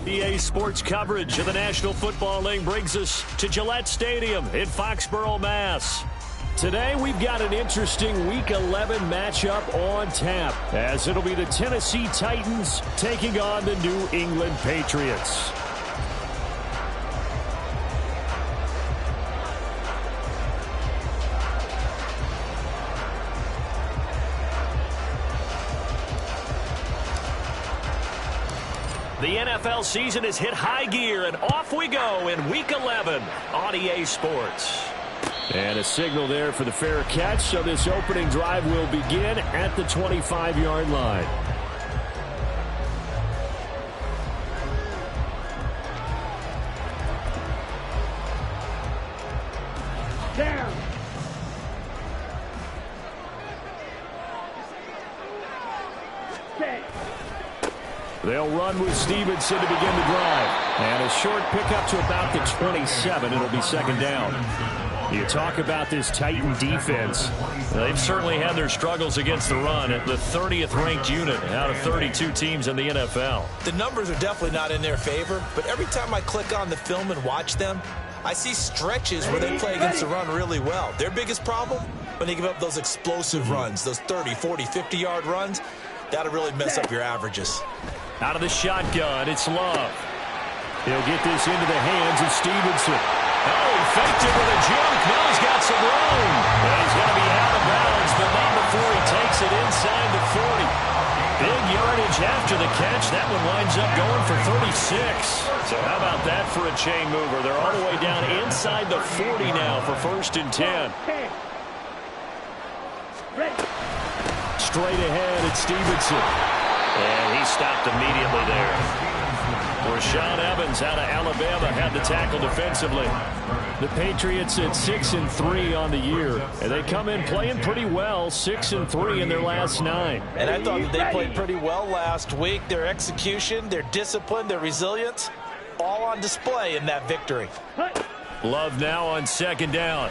EA Sports coverage of the National Football League brings us to Gillette Stadium in Foxborough, Mass. Today we've got an interesting Week 11 matchup on tap, as it'll be the Tennessee Titans taking on the New England Patriots. The NFL season has hit high gear, and off we go in Week 11 on EA Sports. And a signal there for the fair catch, so this opening drive will begin at the 25-yard line. Down. Set. They'll run with Stevenson to begin the drive. And a short pickup to about the 27. It'll be second down. You talk about this Titan defense. They've certainly had their struggles against the run at the 30th ranked unit out of 32 teams in the NFL. The numbers are definitely not in their favor, but every time I click on the film and watch them, I see stretches where they play against the run really well. Their biggest problem, when they give up those explosive runs, those 30, 40, 50-yard runs, that'll really mess up your averages. Out of the shotgun, it's Love. He'll get this into the hands of Stevenson. Oh, he faked it with a jump. Now he's got some room. And he's going to be out of bounds, but not before he takes it inside the 40. Big yardage after the catch. That one winds up going for 36. So how about that for a chain mover? They're all the way down inside the 40 now for 1st and 10. Straight ahead, it's Stevenson. And he stopped immediately there. Rashaan Evans out of Alabama had the tackle defensively. The Patriots at 6-3 on the year. And they come in playing pretty well, 6-3 in their last 9. And I thought that they played pretty well last week. Their execution, their discipline, their resilience, all on display in that victory. Love now on 2nd down.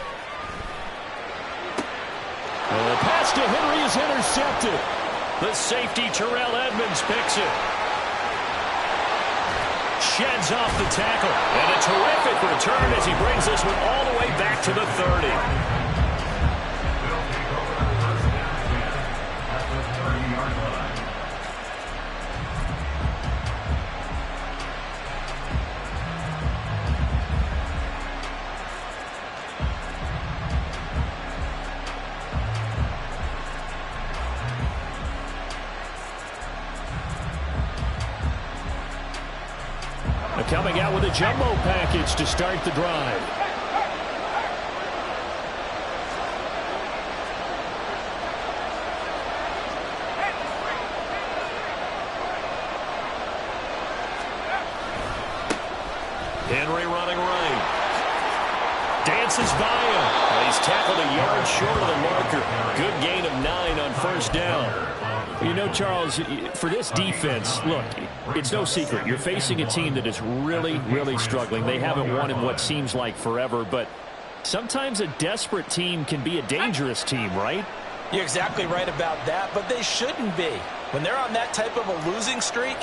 And the pass to Henry is intercepted. The safety, Terrell Edmonds, picks it. Sheds off the tackle. And a terrific return as he brings this one all the way back to the 30. Coming out with a jumbo package to start the drive. Henry running right. Dances by him. He's tackled a yard short of the marker. Good gain of 9 on 1st down. You know, Charles, for this defense, look, it's no secret. You're facing a team that is really, really struggling. They haven't won in what seems like forever, but sometimes a desperate team can be a dangerous team, right? You're exactly right about that, but they shouldn't be. When they're on that type of a losing streak,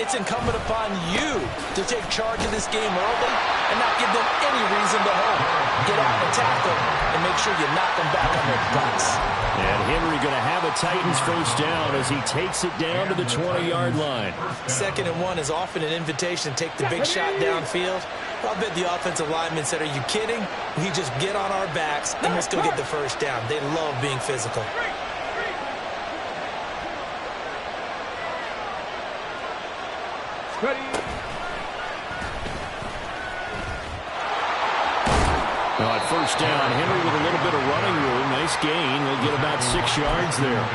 it's incumbent upon you to take charge of this game early and not give them any reason to hope. Get out and tackle and make sure you knock them back on their butts. And Henry going to have a Titans 1st down as he takes it down to the 20-yard line. 2nd and 1 is often an invitation to take the big shot downfield. I'll bet the offensive linemen said, are you kidding? We just get on our backs and let's go get the 1st down. They love being physical. Ready. Now at 1st down, Henry with a little bit of running room. Nice gain. We'll get about 6 yards there.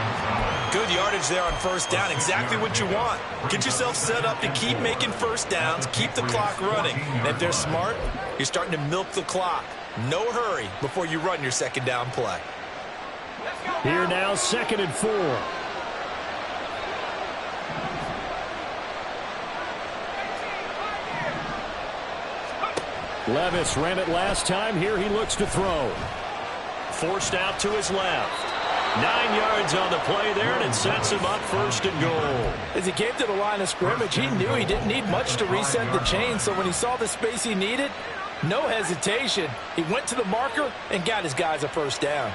Good yardage there on 1st down. Exactly what you want. Get yourself set up to keep making 1st downs, keep the clock running. And if they're smart, you're starting to milk the clock. No hurry before you run your 2nd down play. Here now, 2nd and 4. Levis ran it last time. Here he looks to throw. Forced out to his left. 9 yards on the play there, and it sets him up 1st and goal. As he came to the line of scrimmage, he knew he didn't need much to reset the chain, so when he saw the space he needed, no hesitation. He went to the marker and got his guys a 1st down.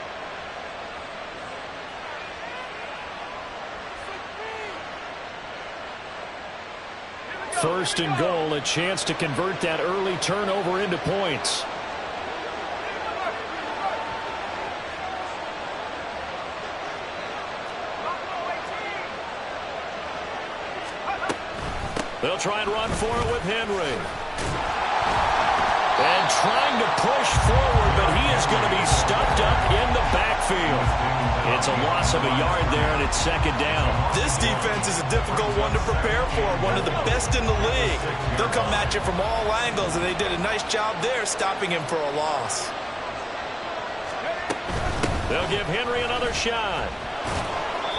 First and goal, a chance to convert that early turnover into points. They'll try and run for it with Henry. And trying to push forward, but he is going to be stuffed up in the backfield. It's a loss of a yard there, and it's 2nd down. This defense is a difficult one to prepare for, one of the best in the league. They'll come at you from all angles, and they did a nice job there stopping him for a loss. They'll give Henry another shot.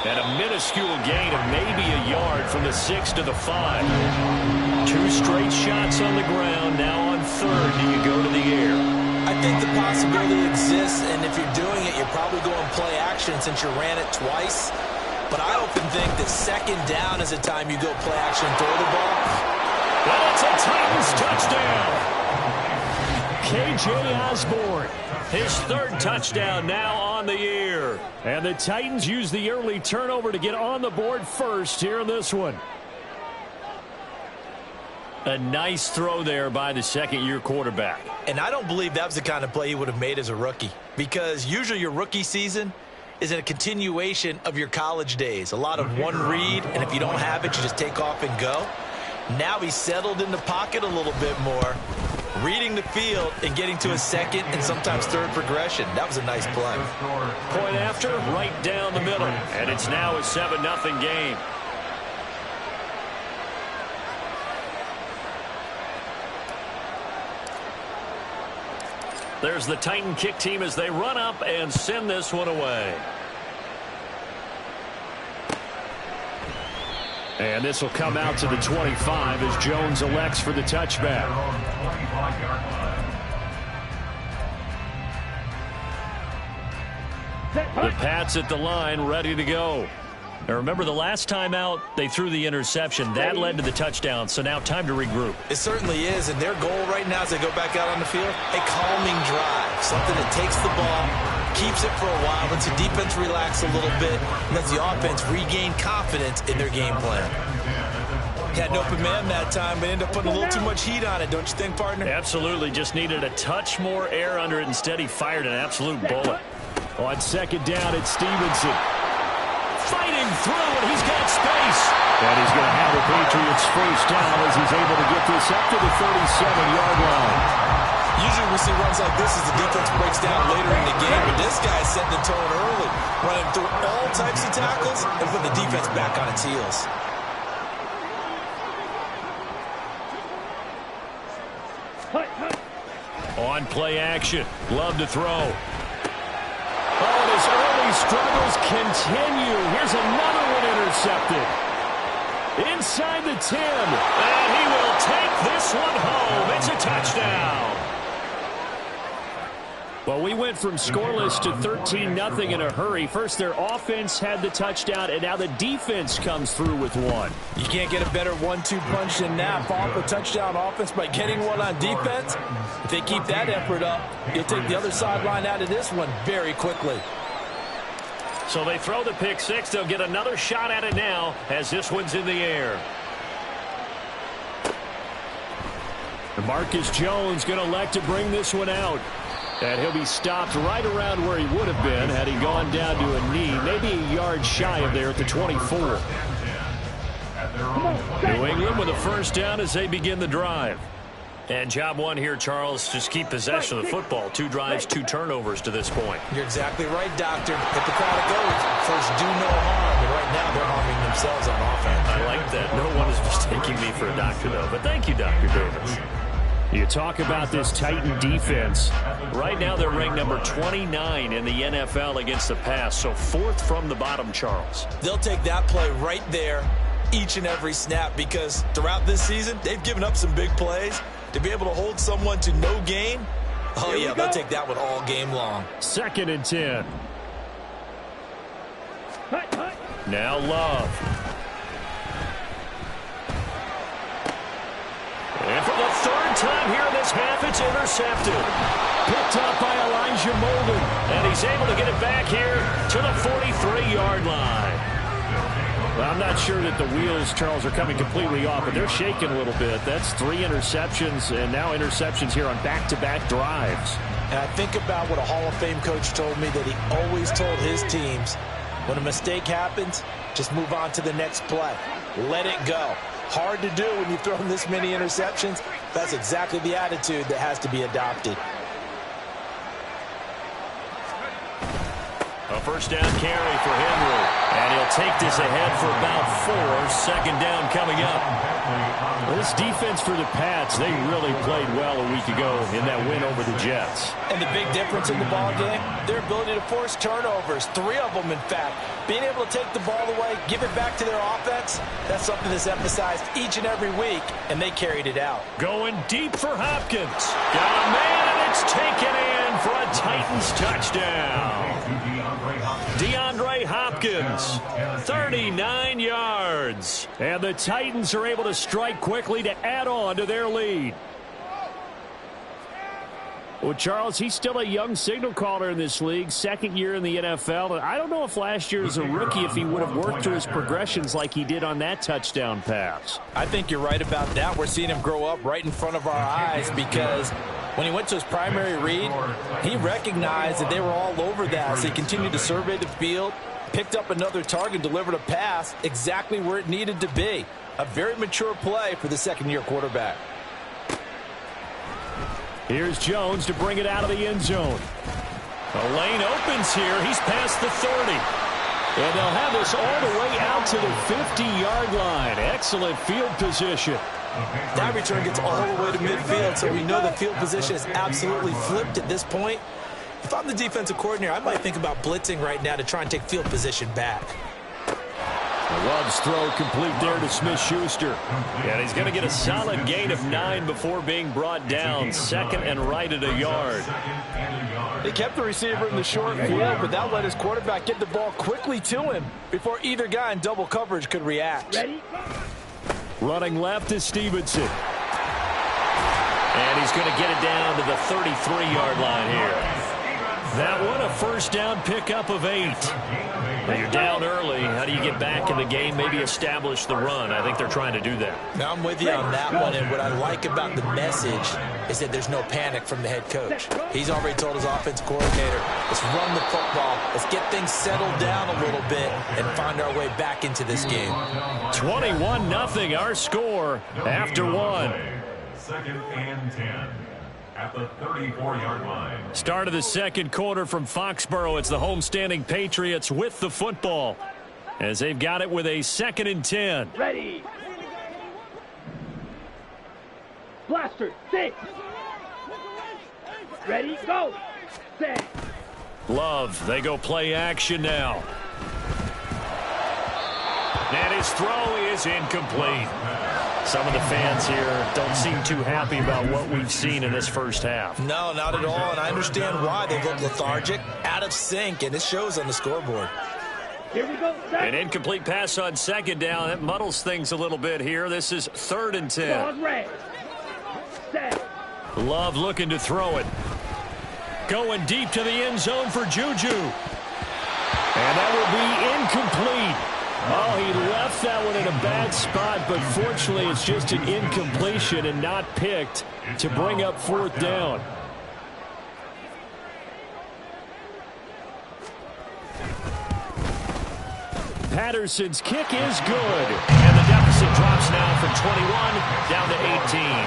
And a minuscule gain of maybe a yard from the 6 to the 5. 2 straight shots on the ground. Now on 3rd, do you go to the air? I think the possibility exists, and if you're doing it, you're probably going play action since you ran it twice. But I often think that 2nd down is the time you go play action and throw the ball. And it's a Titans touchdown. K.J. Osborne, his 3rd touchdown now on the year. And the Titans use the early turnover to get on the board first here in this one. A nice throw there by the 2nd-year quarterback. And I don't believe that was the kind of play he would have made as a rookie, because usually your rookie season is a continuation of your college days. A lot of one read, and if you don't have it, you just take off and go. Now he's settled in the pocket a little bit more, reading the field and getting to a 2nd and sometimes 3rd progression. That was a nice play. Point after, right down the middle. And it's now a 7-0 game. There's the Titan kick team as they run up and send this one away. And this will come out to the 25 as Jones elects for the touchback. The Pats at the line, ready to go. Now remember, the last time out, they threw the interception. That led to the touchdown, so now time to regroup. It certainly is, and their goal right now as they go back out on the field, a calming drive, something that takes the ball, keeps it for a while, lets the defense relax a little bit, and lets the offense regain confidence in their game plan. Had an open man that time, but ended up putting a little too much heat on it, don't you think, partner? Absolutely, just needed a touch more air under it. Instead, he fired an absolute bullet. On 2nd down, it's Stevenson. Fighting through, and he's got space. And he's going to have the Patriots 1st down as he's able to get this up to the 37-yard line. Usually we see runs like this as the defense breaks down later in the game, but this guy's setting the tone early, running through all types of tackles and putting the defense back on its heels. On play action, love to throw. Oh, and his early struggles continue. Here's another one intercepted. Inside the 10. And he will take this one home. It's a touchdown. Well, we went from scoreless to 13-0 in a hurry. First, their offense had the touchdown, and now the defense comes through with one. You can't get a better 1-2 punch than that. Off a touchdown offense by getting one on defense. If they keep that effort up, you'll take the other sideline out of this one very quickly. So they throw the pick six. They'll get another shot at it now as this one's in the air. And Marcus Jones going to elect to bring this one out. And he'll be stopped right around where he would have been had he gone down to a knee, maybe a yard shy of there at the 24. New England with a first down as they begin the drive. And job one here, Charles, just keep possession of the football. 2 drives, 2 turnovers to this point. You're exactly right, Doctor. Hippocratic oath. First, do no harm. And right now, they're harming themselves on offense. I like that. No one is mistaking me for a doctor, though. But thank you, Dr. Davis. You talk about this Titan defense. Right now, they're ranked number 29 in the NFL against the pass. So 4th from the bottom, Charles. They'll take that play right there each and every snap because throughout this season, they've given up some big plays. To be able to hold someone to no gain, oh, yeah, they'll take that one all game long. 2nd and 10. Now Love. And for the third time here in this half, it's intercepted. Picked up by Elijah Molden. And he's able to get it back here to the 43-yard line. Well, I'm not sure that the wheels, Charles, are coming completely off, but they're shaking a little bit. That's 3 interceptions, and now interceptions here on back-to-back drives. And I think about what a Hall of Fame coach told me that he always told his teams, when a mistake happens, just move on to the next play. Let it go. Hard to do when you've thrown this many interceptions. That's exactly the attitude that has to be adopted. A first down carry for Henry. And he'll take this ahead for about 4. Second down coming up. This defense for the Pats, they really played well a week ago in that win over the Jets. And the big difference in the ball game, their ability to force turnovers. 3 of them, in fact. Being able to take the ball away, give it back to their offense, that's something that's emphasized each and every week, and they carried it out. Going deep for Hopkins. Got a man, and it's taken in for a Titans touchdown. DeAndre Hopkins, 39 yards. And the Titans are able to strike quickly to add on to their lead. Well, Charles, he's still a young signal caller in this league, second year in the NFL. And I don't know if last year as a rookie if he would have worked through his progressions like he did on that touchdown pass. I think you're right about that. We're seeing him grow up right in front of our eyes because when he went to his primary read, he recognized that they were all over that. So he continued to survey the field, picked up another target, delivered a pass exactly where it needed to be. A very mature play for the second-year quarterback. Here's Jones to bring it out of the end zone. The lane opens here. He's past the 30. And they'll have this all the way out to the 50-yard line. Excellent field position. That return gets all the way to midfield, so we know the field position is absolutely flipped at this point. If I'm the defensive coordinator, I might think about blitzing right now to try and take field position back. Love's throw complete there to Smith-Schuster. And he's going to get a solid gain of 9 before being brought down. Second and right at a yard. They kept the receiver in the short field, but that let his quarterback get the ball quickly to him before either guy in double coverage could react. Ready? Running left is Stevenson. And he's going to get it down to the 33-yard line here. That one a first down pickup of 8. Now you're down early. How do you get back in the game? Maybe establish the run. I think they're trying to do that. Now I'm with you on that one, and what I like about the message is that there's no panic from the head coach. He's already told his offensive coordinator, let's run the football, let's get things settled down a little bit and find our way back into this game. 21-0 our score after 1. Second and 10. At the 34-yard line. Start of the second quarter from Foxborough. It's the homestanding Patriots with the football as they've got it with a 2nd and 10. Ready. Blaster, 6. Ready, go. Set. Love, they go play action now. And his throw is incomplete. Some of the fans here don't seem too happy about what we've seen in this first half. No, not at all, and I understand why. They look lethargic, out of sync, and it shows on the scoreboard. Here we go. Set. An incomplete pass on second down. That muddles things a little bit here. This is 3rd and 10. Ball red. Set. Love looking to throw it. Going deep to the end zone for Juju. And that will be incomplete. Oh, he left that one in a bad spot, but fortunately it's just an incompletion and not picked to bring up 4th down. Patterson's kick is good. And the deficit drops now from 21 down to 18.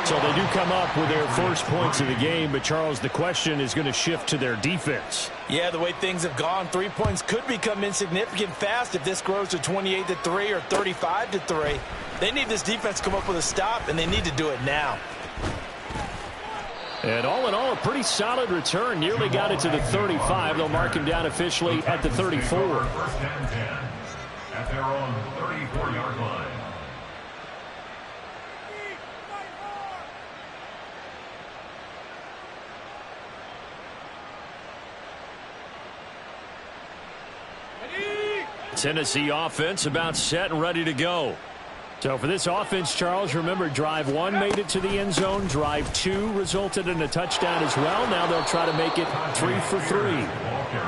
So they do come up with their first points of the game, but Charles, the question is going to shift to their defense. Yeah, the way things have gone, 3 points could become insignificant fast if this grows to 28-3 or 35-3. They need this defense to come up with a stop, and they need to do it now. And all in all, a pretty solid return. Nearly got it to the 35. They'll mark him down officially at the 34. First and 10 at their own 34-yard line. Tennessee offense about set and ready to go. So for this offense, Charles, remember drive 1 made it to the end zone. Drive 2 resulted in a touchdown as well. Now they'll try to make it 3 for 3.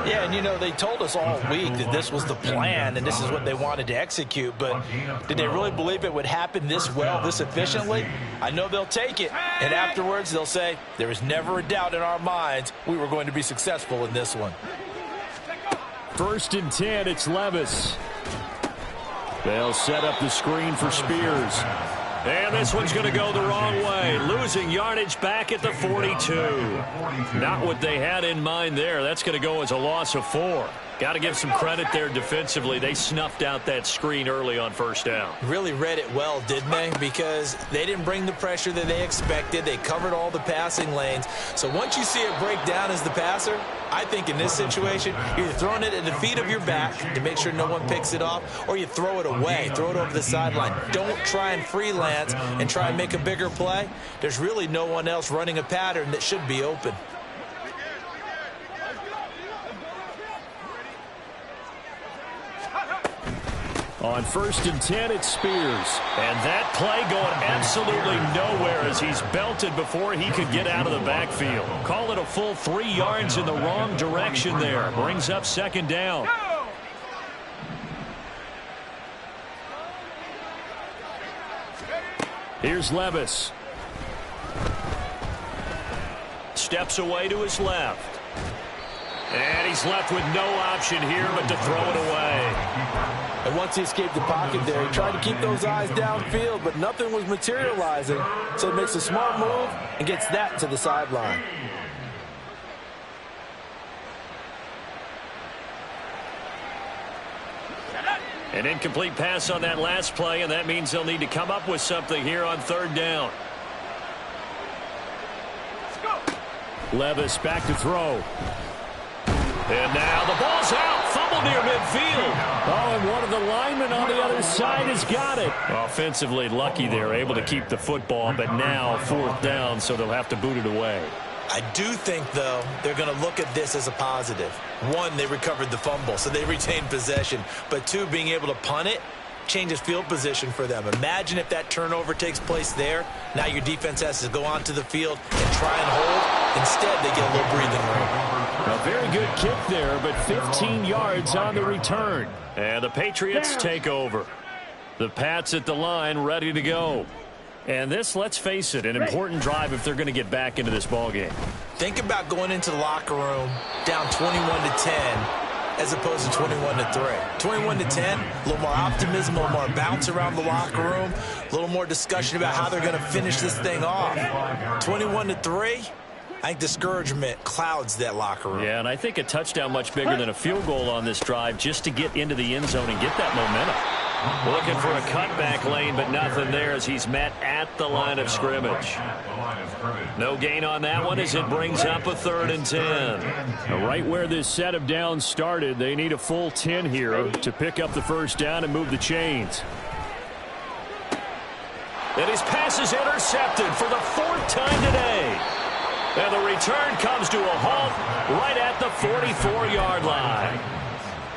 Yeah, and you know, they told us all week that this was the plan and this is what they wanted to execute, but did they really believe it would happen this well, this efficiently? I know they'll take it, and afterwards they'll say, there was never a doubt in our minds we were going to be successful in this one. 1st and 10, it's Levis. They'll set up the screen for Spears. And this one's going to go the wrong way. Losing yardage back at the 42. Not what they had in mind there. That's going to go as a loss of 4. Got to give some credit there defensively. They snuffed out that screen early on 1st down. Really read it well, didn't they? Because they didn't bring the pressure that they expected. They covered all the passing lanes. So once you see it break down as the passer, I think in this situation, you're throwing it at the feet of your back to make sure no one picks it off, or you throw it away, throw it over the sideline. Don't try and freelance and try and make a bigger play. There's really no one else running a pattern that should be open. On 1st and 10, it's Spears. And that play going absolutely nowhere as he's belted before he could get out of the backfield. Call it a full 3 yards in the wrong direction there. Brings up 2nd down. Here's Levis. Steps away to his left. And he's left with no option here but to throw it away. And once he escaped the pocket there, he tried to keep those eyes downfield, but nothing was materializing. So he makes a smart move and gets that to the sideline. An incomplete pass on that last play, and that means they'll need to come up with something here on 3rd down. Levis back to throw. And now the ball's out. Fumble near midfield. Oh, and one of the linemen on the other side has got it. Offensively lucky they're able to keep the football, but now 4th down, so they'll have to boot it away. I do think, though, they're going to look at this as a positive. 1, they recovered the fumble, so they retained possession. But 2, being able to punt it changes field position for them. Imagine if that turnover takes place there. Now your defense has to go onto the field and try and hold. Instead, they get a little breathing room. A very good kick there, but 15 yards on the return. And the Patriots take over. The Pats at the line ready to go. And this, let's face it, an important drive if they're going to get back into this ballgame. Think about going into the locker room down 21-10 as opposed to 21-3. 21-10, a little more optimism, a little more bounce around the locker room, a little more discussion about how they're going to finish this thing off. 21-3, I think discouragement clouds that locker room. Yeah, and I think a touchdown much bigger than a field goal on this drive just to get into the end zone and get that momentum. Looking for a cutback lane, but nothing there as he's met at the line of scrimmage. No gain on that one as it brings up a 3rd and 10. Right where this set of downs started, they need a full 10 here to pick up the 1st down and move the chains. And his pass is intercepted for the 4th time today. And the return comes to a halt right at the 44-yard line.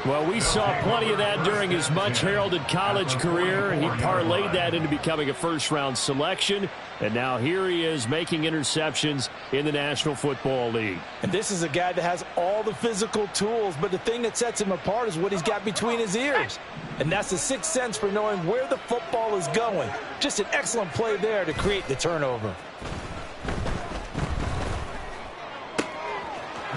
Well, we saw plenty of that during his much-heralded college career. He parlayed that into becoming a first-round selection, and now here he is making interceptions in the National Football League. And this is a guy that has all the physical tools, but the thing that sets him apart is what he's got between his ears. And that's the 6th sense for knowing where the football is going. Just an excellent play there to create the turnover.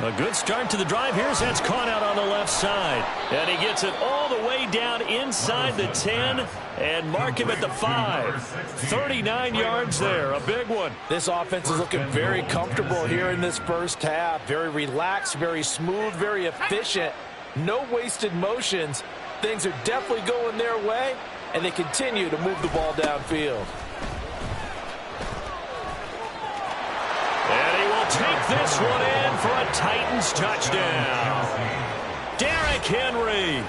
A good start to the drive. Here's that's caught out on the left side. And he gets it all the way down inside the 10 and mark him at the 5. 39 yards there. A big one. This offense is looking very comfortable here in this 1st half. Very relaxed, very smooth, very efficient. No wasted motions. Things are definitely going their way, and they continue to move the ball downfield. And he will take this one in for a Titans touchdown. Derrick Henry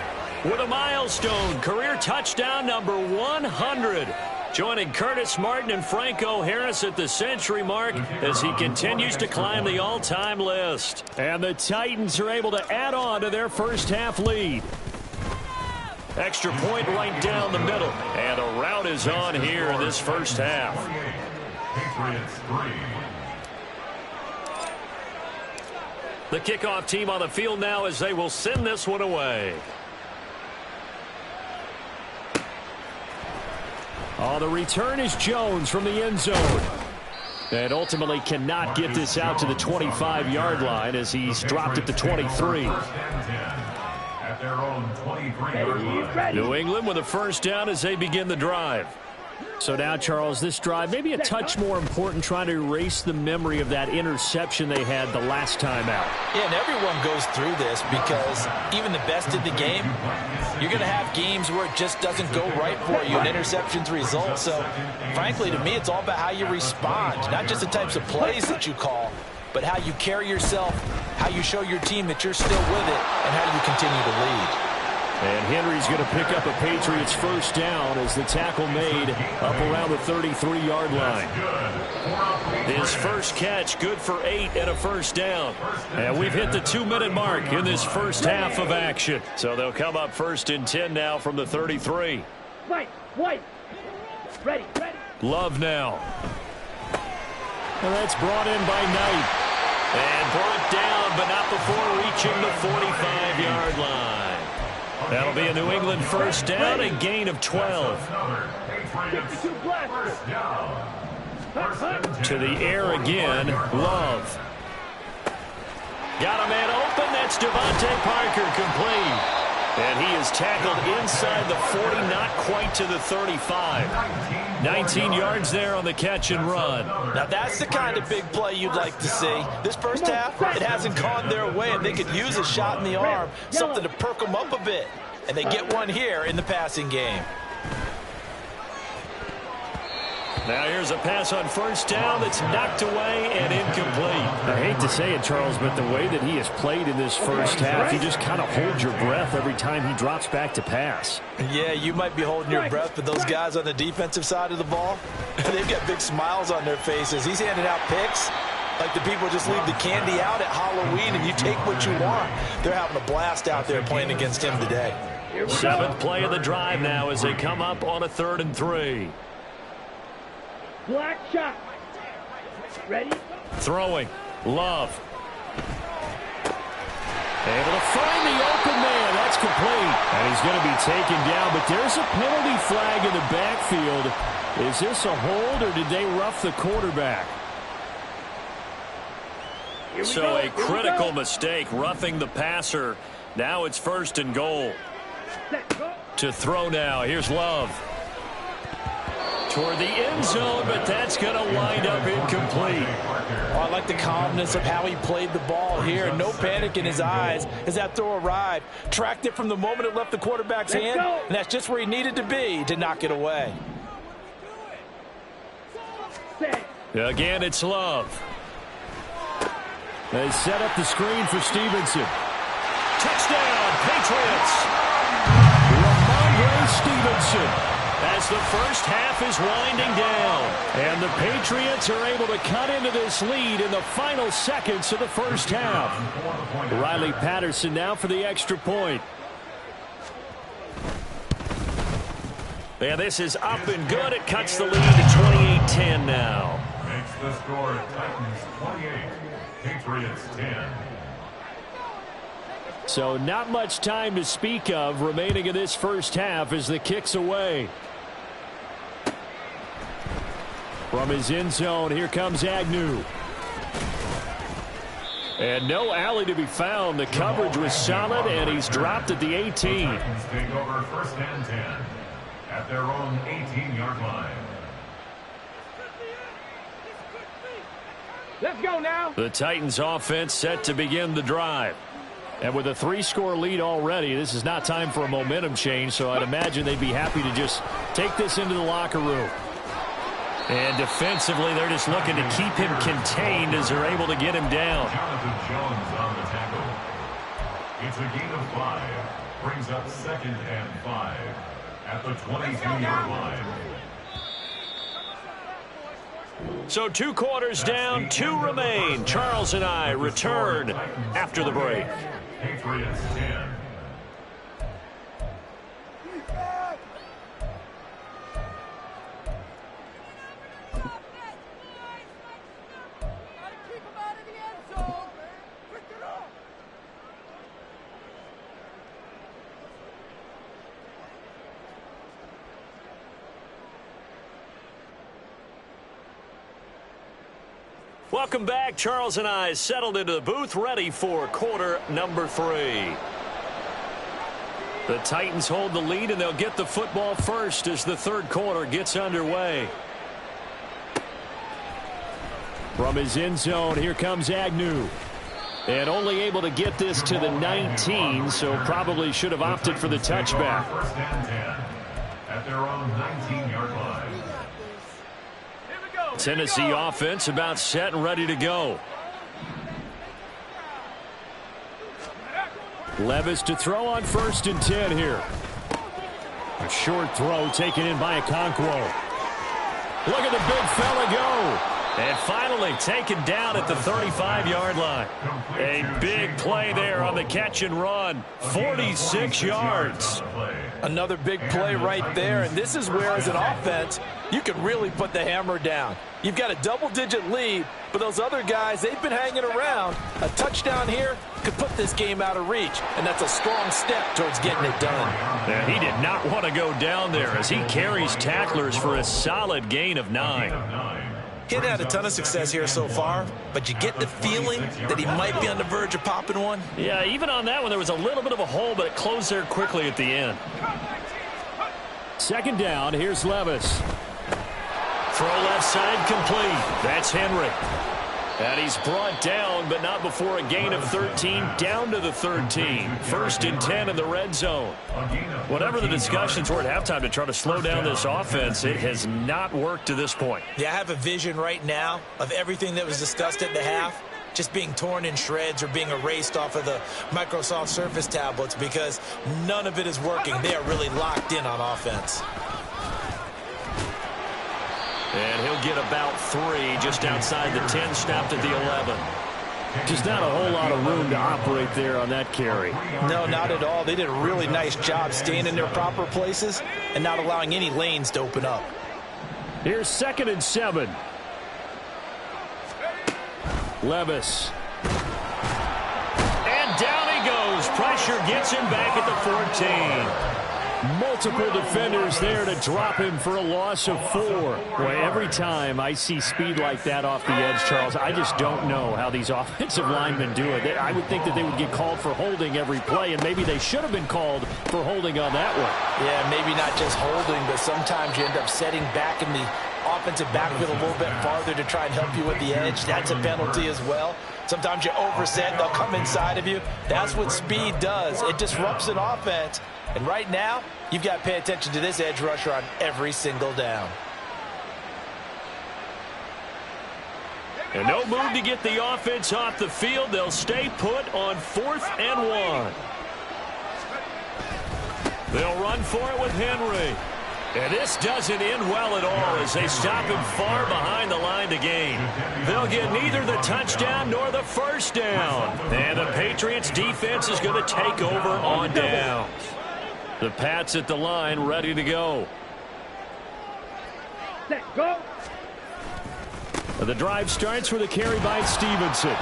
with a milestone career touchdown number 100. Joining Curtis Martin and Franco Harris at the century mark as he continues to climb the all-time list. And the Titans are able to add on to their 1st half lead. Extra point right down the middle. And a rout is on here in this first half. Patriots 3. The kickoff team on the field now as they will send this one away. Oh, the return is Jones from the end zone. And ultimately cannot get this out to the 25-yard line as he's dropped at the 23. At their own 23-yard line. New England with a first down as they begin the drive. So now, Charles, this drive maybe a touch more important, trying to erase the memory of that interception they had the last time out. Yeah, and everyone goes through this because even the best in the game, you're going to have games where it just doesn't go right for you and interceptions result. So, frankly, to me, it's all about how you respond, not just the types of plays that you call, but how you carry yourself, how you show your team that you're still with it, and how you continue to lead. And Henry's going to pick up a Patriots first down as the tackle made up around the 33-yard line. His first catch, good for 8 and a first down. And we've hit the 2-minute mark in this first half of action. So they'll come up first and 10 now from the 33. White. Ready. Love now. And that's brought in by Knight. And brought down, but not before reaching the 45-yard line. That'll be a New England first down, a gain of 12. To the air again, Love. Got a man open, that's Devontae Parker, complete. And he is tackled inside the 40, not quite to the 35. 19 yards there on the catch and run. Now that's the kind of big play you'd like to see. This first half, it hasn't gone their way, and they could use a shot in the arm, something to perk them up a bit. And they get one here in the passing game. Now here's a pass on first down that's knocked away and incomplete. I hate to say it, Charles, but the way that he has played in this first half, you just kind of hold your breath every time he drops back to pass. Yeah, you might be holding your breath, but those guys on the defensive side of the ball, they've got big smiles on their faces. He's handing out picks like the people just leave the candy out at Halloween and you take what you want. They're having a blast out there playing against him today. 7th play of the drive now as they come up on a 3rd and 3. Black shot. Ready? Throwing. Love. Able to find the open man. That's complete. And he's going to be taken down, but there's a penalty flag in the backfield. Is this a hold or did they rough the quarterback? So a critical mistake, roughing the passer. Now it's 1st and goal. To throw now. Here's Love. Toward the end zone, but that's going to wind up incomplete. Oh, I like the calmness of how he played the ball here. No panic in his eyes as that throw arrived. Tracked it from the moment it left the quarterback's hand, and that's just where he needed to be to knock it away. Again, it's Love. They set up the screen for Stevenson. Touchdown, Patriots. Ramondre Stevenson. As the first half is winding down. And the Patriots are able to cut into this lead in the final seconds of the first half. Riley Patterson now for the extra point. And this is up and good. It cuts the lead to 28-10 now. Makes the score Titans 28, Patriots 10. So not much time to speak of remaining in this first half as the kick's away. From his end zone, here comes Agnew. And no alley to be found. The coverage was solid, and he's dropped at the 18. Titans take over 1st and 10 at their own 18-yard line. Let's go now. The Titans offense set to begin the drive. And with a 3-score lead already, this is not time for a momentum change, so I'd imagine they'd be happy to just take this into the locker room. And defensively, they're just looking to keep him contained as they're able to get him down. Jonathan Jones on the tackle. It's a gain of 5. Brings up 2nd and 5 at the 22-yard line. So 2 quarters down, 2 remain. Charles and I return after the break. Patriots 10. Welcome back. Charles and I settled into the booth, ready for quarter number 3. The Titans hold the lead, and they'll get the football first as the third quarter gets underway. From his end zone, here comes Agnew. And only able to get this to the 19, so probably should have opted for the touchback. First and 10 at their own 19-yard line. Tennessee offense about set and ready to go. Levis to throw on 1st and 10 here. A short throw taken in by Okonkwo. Look at the big fella go. And finally taken down at the 35-yard line. A big play there on the catch and run. 46 yards. Another big play right there, and this is where, as an offense, you can really put the hammer down. You've got a double-digit lead, but those other guys, they've been hanging around. A touchdown here could put this game out of reach, and that's a strong step towards getting it done. And he did not want to go down there as he carries tacklers for a solid gain of 9. He hadn't had a ton of success here so far, but you get the feeling that he might be on the verge of popping one. Yeah, even on that one, there was a little bit of a hole, but it closed there quickly at the end. Second down, here's Levis. Throw left side complete. That's Henry. And he's brought down, but not before a gain of 13, down to the 13. 1st and 10 in the red zone. Whatever the discussions were at halftime to try to slow down this offense, it has not worked to this point. Yeah, I have a vision right now of everything that was discussed at the half just being torn in shreds or being erased off of the Microsoft Surface tablets because none of it is working. They are really locked in on offense. And he'll get about 3 just outside the 10, stopped at the 11. Just not a whole lot of room to operate there on that carry. No, not at all. They did a really nice job staying in their proper places and not allowing any lanes to open up. Here's 2nd and 7. Levis. And down he goes. Pressure gets him back at the 14. Multiple defenders there to drop him for a loss of 4. Boy, every time I see speed like that off the edge, Charles, I just don't know how these offensive linemen do it. I would think that they would get called for holding every play, and maybe they should have been called for holding on that one. Yeah, maybe not just holding, but sometimes you end up setting back in the offensive backfield a little bit farther to try and help you with the edge. That's a penalty as well. Sometimes you overset, they'll come inside of you. That's what speed does. It disrupts an offense. And right now, you've got to pay attention to this edge rusher on every single down. And no move to get the offense off the field. They'll stay put on 4th and 1. They'll run for it with Henry. And this doesn't end well at all as they stop him far behind the line to gain. They'll get neither the touchdown nor the first down. And the Patriots defense is going to take over on down. The Pats at the line ready to go. Let's go. The drive starts with a carry by Stevenson.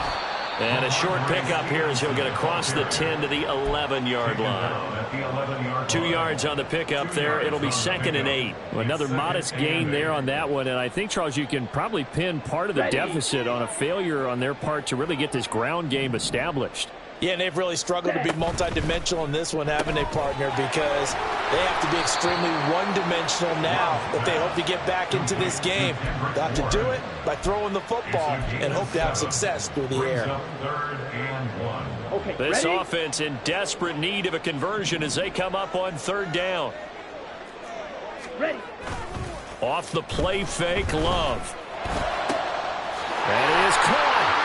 And a short pickup here as he'll get across the 10 to the 11-yard line. 2 yards on the pickup there. It'll be 2nd and 8. Another modest gain there on that one. And I think, Charles, you can probably pin part of the deficit on a failure on their part to really get this ground game established. Yeah, and they've really struggled to be multidimensional in this one, haven't they, partner? Because they have to be extremely one-dimensional now if they hope to get back into this game. They have to do it by throwing the football and hope to have success through the air. Okay, this ready? offense in desperate need of a conversion as they come up on 3rd down. Ready. Off the play fake, Love. And it is caught.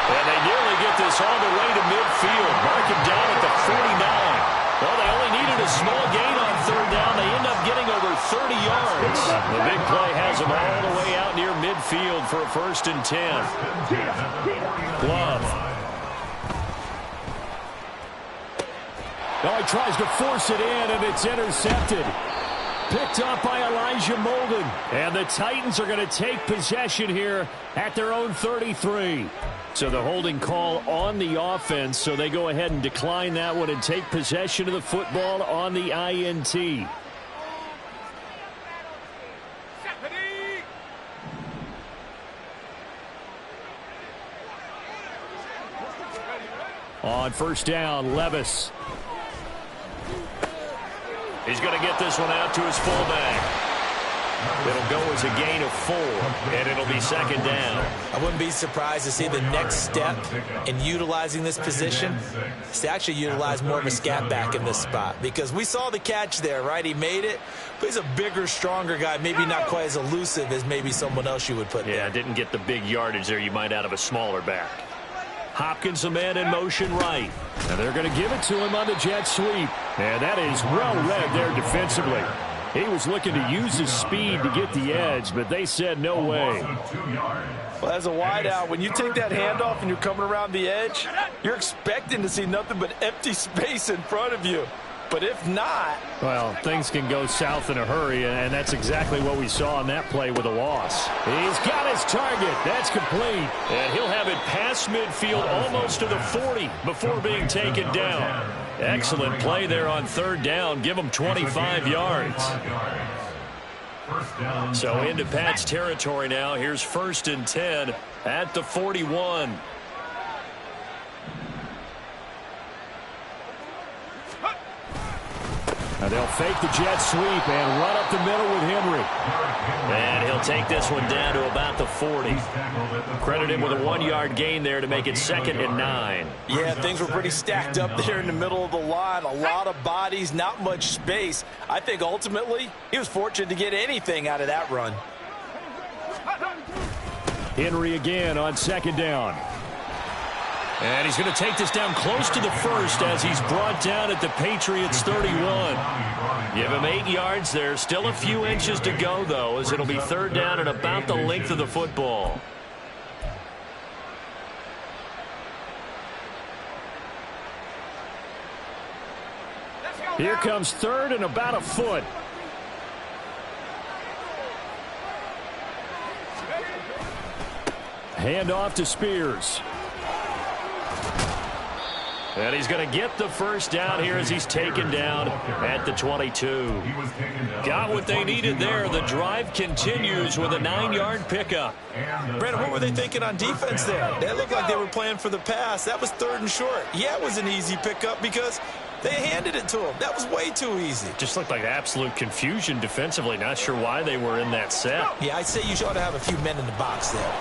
And they nearly get this all the way to midfield. Mark him down at the 49. Well, they only needed a small gain on 3rd down. They end up getting over 30 yards. The big play has them all the way out near midfield for a 1st and 10. Love. Oh, he tries to force it in, and it's intercepted. Picked up by Elijah Molden. And the Titans are going to take possession here at their own 33. So the holding call on the offense, so they go ahead and decline that one and take possession of the football on the INT. On first down, Levis. He's going to get this one out to his fullback. It'll go as a gain of 4, and it'll be second down. I wouldn't be surprised to see the next step in utilizing this position is to actually utilize more of a scat back in this spot, because we saw the catch there, right? He made it, but he's a bigger, stronger guy, maybe not quite as elusive as maybe someone else you would put there. Yeah, didn't get the big yardage there you might out of a smaller back. Hopkins, a man in motion right. And they're going to give it to him on the jet sweep. And that is well read there defensively. He was looking to use his speed to get the edge, but they said no way. Well, as a wideout, when you take that handoff and you're coming around the edge, you're expecting to see nothing but empty space in front of you. But if not... Well, things can go south in a hurry, and that's exactly what we saw on that play with a loss. He's got his target. That's complete. And he'll have it past midfield almost to the 40 before being taken down. Excellent play there on third down. Give him 25 yards. So into Pat's territory now. Here's first and 10 at the 41. Now they'll fake the jet sweep and run up the middle with Henry. And he'll take this one down to about the 40. Credit him with a 1-yard gain there to make it second and 9. Yeah, things were pretty stacked up there in the middle of the line. A lot of bodies, not much space. I think ultimately he was fortunate to get anything out of that run. Henry again on second down. And he's going to take this down close to the first as he's brought down at the Patriots 31. Give him 8 yards there. Still a few inches to go, though, as it'll be third down at about the length of the football. Here comes third and about a foot. Hand off to Spears. And he's going to get the first down here as he's taken down at the 22. Got what they needed there. The drive continues with a 9-yard pickup. Brandon, what were they thinking on defense there? They looked like they were playing for the pass. That was third and short. Yeah, it was an easy pickup because they handed it to him. That was way too easy. Just looked like absolute confusion defensively. Not sure why they were in that set. Yeah, I'd say you ought to have a few men in the box there.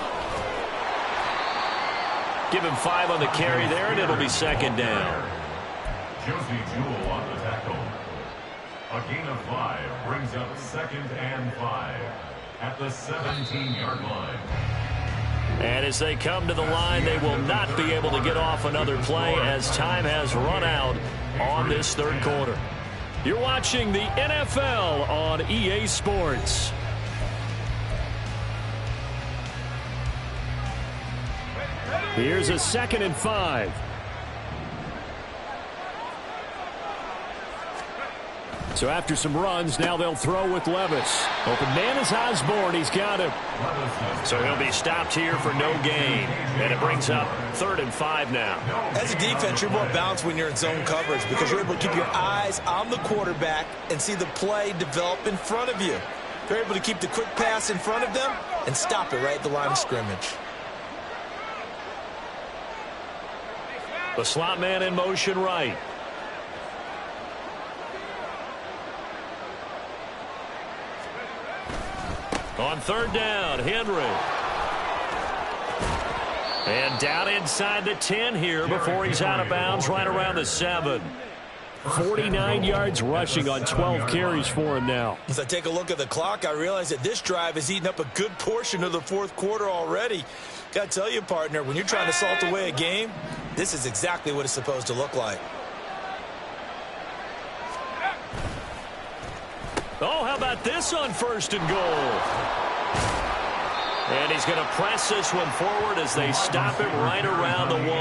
Give him 5 on the carry there, and it'll be second down. Josie Jewell on the tackle. A gain of 5 brings up second and 5 at the 17-yard line. And as they come to the line, they will not be able to get off another play as time has run out on this third quarter. You're watching the NFL on EA Sports. Here's a second and 5. So after some runs, now they'll throw with Levis. Open man is Osborne. He's got him. So he'll be stopped here for no gain. And it brings up third and 5 now. As a defense, you're more balanced when you're in zone coverage because you're able to keep your eyes on the quarterback and see the play develop in front of you. You're able to keep the quick pass in front of them and stop it right at the line of scrimmage. The slot man in motion right. On third down, Henry. And down inside the 10 here before he's out of bounds right around the 7. 49 yards rushing on 12 carries for him now. As I take a look at the clock, I realize that this drive has eaten up a good portion of the fourth quarter already. Got to tell you, partner, when you're trying to salt away a game, this is exactly what it's supposed to look like. Oh, how about this on first and goal? And he's going to press this one forward as they stop him right around the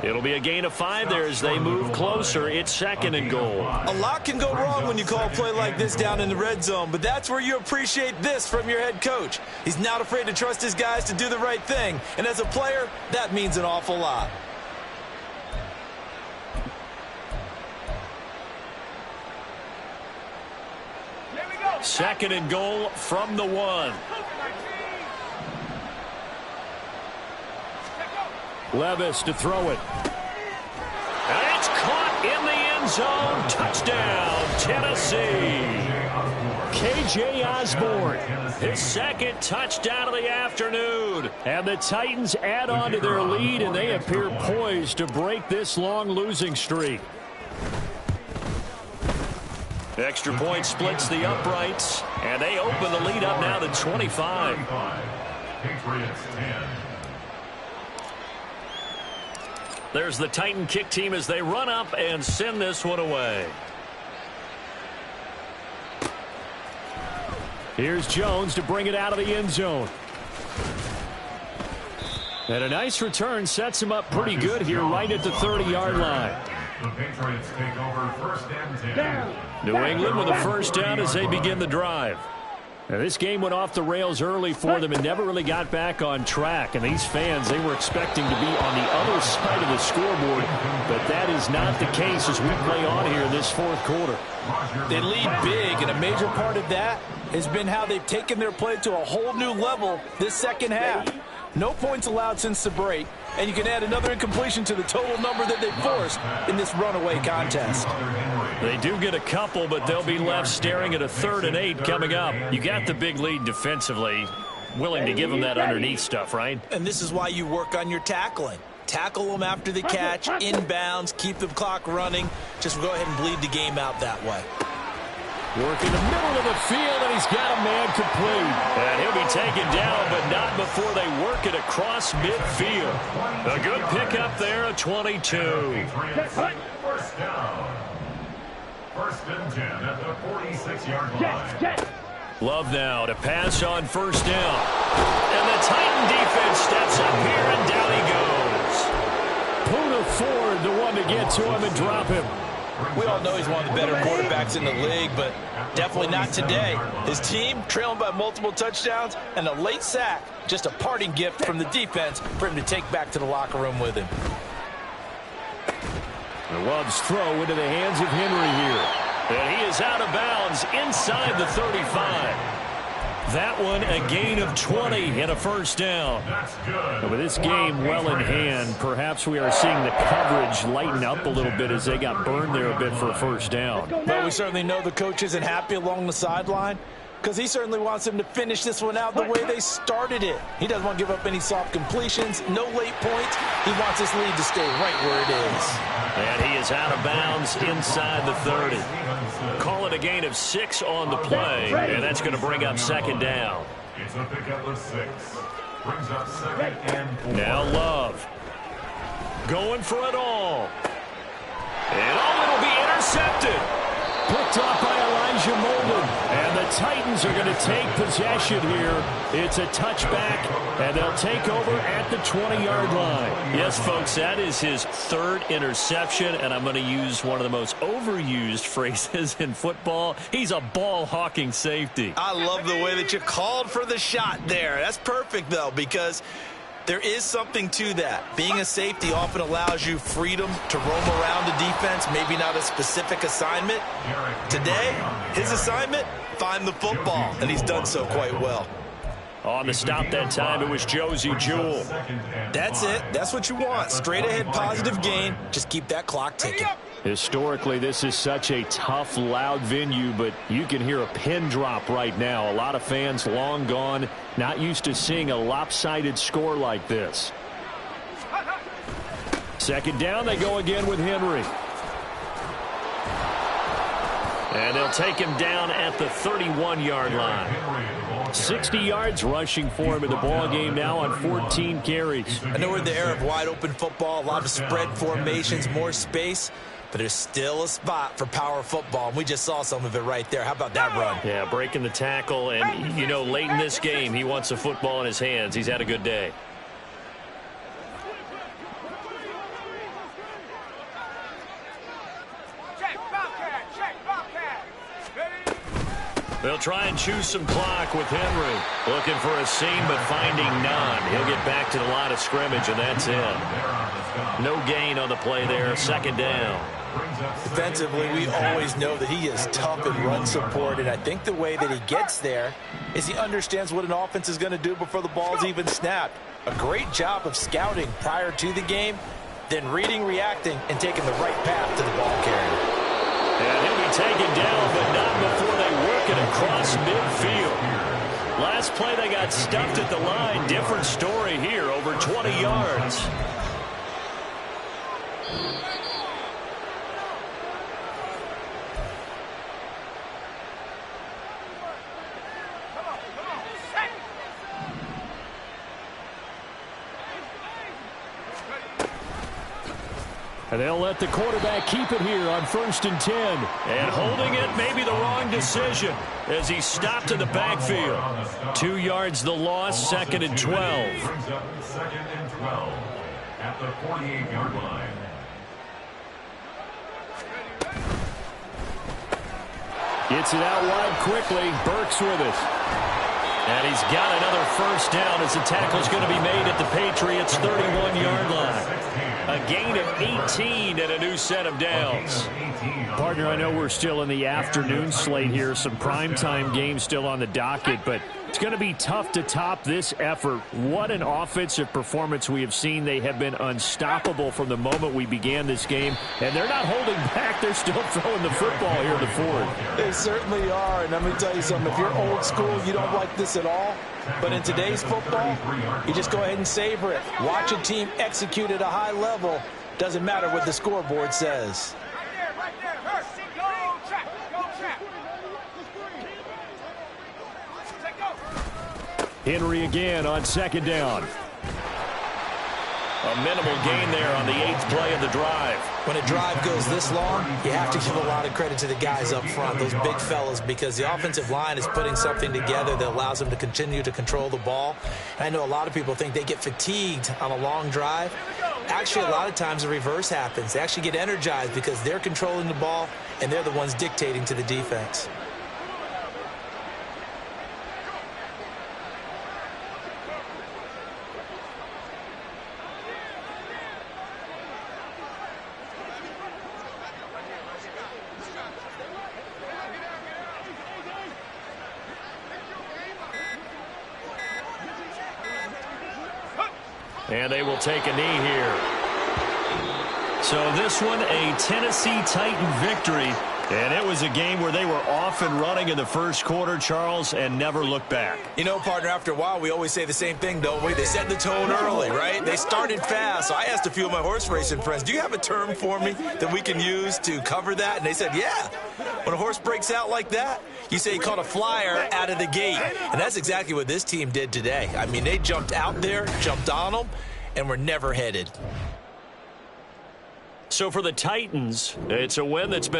1. It'll be a gain of 5 there as they move closer. It's second and goal. A lot can go wrong when you call a play like this down in the red zone, but that's where you appreciate this from your head coach. He's not afraid to trust his guys to do the right thing, and as a player, that means an awful lot. Second and goal from the 1. Levis to throw it. end zone. Touchdown, Tennessee. K.J. Osborne, his second touchdown of the afternoon. And the Titans add on to their lead, and they appear poised to break this long losing streak. Extra point splits the uprights, and they open the lead up now to 25. Patriots 10. There's the Titan kick team as they run up and send this one away. Here's Jones to bring it out of the end zone. And a nice return sets him up pretty good here right at the 30-yard line. The Patriots take over first and 10. New England with a first down as they begin the drive. Now, this game went off the rails early for them and never really got back on track. And these fans, they were expecting to be on the other side of the scoreboard. But that is not the case as we play on here in this fourth quarter. They lead big, and a major part of that has been how they've taken their play to a whole new level this second half. No points allowed since the break, and you can add another incompletion to the total number that they forced in this runaway contest. They do get a couple, but they'll be left staring at a 3rd and 8 coming up. You got the big lead defensively. Willing to give them that underneath stuff, right? And this is why you work on your tackling. Tackle them after the catch, inbounds, keep the clock running. Just go ahead and bleed the game out that way. Work in the middle of the field, and he's got a man complete. And he'll be taken down, but not before they work it across midfield. A good pickup there, a 22. First down. First and 10 at the 46-yard line. Love now to pass on first down. And the Titan defense steps up here, and down he goes. Poona Ford, the one to get to him and drop him. We all know he's one of the better quarterbacks in the league, but definitely not today. His team trailing by multiple touchdowns and a late sack. Just a parting gift from the defense for him to take back to the locker room with him. The Love's throw into the hands of Henry here. And he is out of bounds inside the 35. That one a gain of 20 and a first down. And with this game well in hand, perhaps we are seeing the coverage lighten up a little bit as they got burned there a bit for a first down. But we certainly know the coach isn't happy along the sideline because he certainly wants them to finish this one out the way they started it. He doesn't want to give up any soft completions, no late points. He wants his lead to stay right where it is. And he is out of bounds inside the 30. Call it a gain of 6 on the play, and that's going to bring up second down. It's a pickup of 6. Brings up second and 4. Now Love. Going for it all. And it'll be intercepted. Picked off by Elijah Molden. And the Titans are going to take possession here. It's a touchback, and they'll take over at the 20-yard line. Yes, folks, that is his 3rd interception, and I'm going to use one of the most overused phrases in football. He's a ball-hawking safety. I love the way that you called for the shot there. That's perfect, though, because there is something to that. Being a safety often allows you freedom to roam around the defense, maybe not a specific assignment. Today, his assignment, find the football, and he's done so quite well. On the stop that time, it was Josie Jewell. That's it. That's what you want. Straight ahead positive gain. Just keep that clock ticking. Historically, this is such a tough, loud venue, but you can hear a pin drop right now. A lot of fans long gone, not used to seeing a lopsided score like this. Second down, they go again with Henry. And they'll take him down at the 31-yard line. 60 yards rushing for him in the ballgame now on 14 carries. I know we're in the era of wide-open football, a lot of spread formations, more space, but there's still a spot for power football, and we just saw some of it right there. How about that run? Yeah, breaking the tackle, and, you know, late in this game, he wants the football in his hands. He's had a good day. They'll try and choose some clock with Henry. Looking for a seam, but finding none. He'll get back to the line of scrimmage, and that's it. No gain on the play there. Second down. Defensively, we always know that he is tough in run support, and I think the way that he gets there is he understands what an offense is going to do before the ball's even snapped. A great job of scouting prior to the game, then reading, reacting, and taking the right path to the ball carrier. taken down, but not before they work it across midfield. Last play, they got stuffed at the line. Different story here, over 20 yards. And they'll let the quarterback keep it here on 1st and 10. And holding it may be the wrong decision as he stopped in the backfield. 2 yards the loss, 2nd and 12. Brings up 2nd and 12 at the 48-yard line. Gets it out wide quickly. Burks with it. And he's got another first down as the tackle's going to be made at the Patriots' 31-yard line. A gain of 18 and a new set of downs. Partner, I know we're still in the afternoon slate here. Some primetime games still on the docket, but it's going to be tough to top this effort. What an offensive performance we have seen. They have been unstoppable from the moment we began this game, and they're not holding back. They're still throwing the football here in the fourth. They certainly are, and let me tell you something. If you're old school, you don't like this at all. But in today's football, you just go ahead and savor it. Watch a team execute at a high level. Doesn't matter what the scoreboard says. Right there. Go trap. Henry again on 2nd down. A minimal gain there on the 8th play of the drive. When a drive goes this long, you have to give a lot of credit to the guys up front, those big fellas, because the offensive line is putting something together that allows them to continue to control the ball. And I know a lot of people think they get fatigued on a long drive. Actually, a lot of times the reverse happens. They actually get energized because they're controlling the ball, and they're the ones dictating to the defense. And they will take a knee here. So this one, a Tennessee Titan victory. And it was a game where they were off and running in the first quarter, Charles, and never looked back. You know, partner, after a while, we always say the same thing, don't we? They set the tone early, right? They started fast. So I asked a few of my horse racing friends, do you have a term for me that we can use to cover that? And they said, yeah. When a horse breaks out like that, you say he caught a flyer out of the gate. And that's exactly what this team did today. I mean, they jumped out there, jumped on them, and were never headed. So for the Titans, it's a win that's been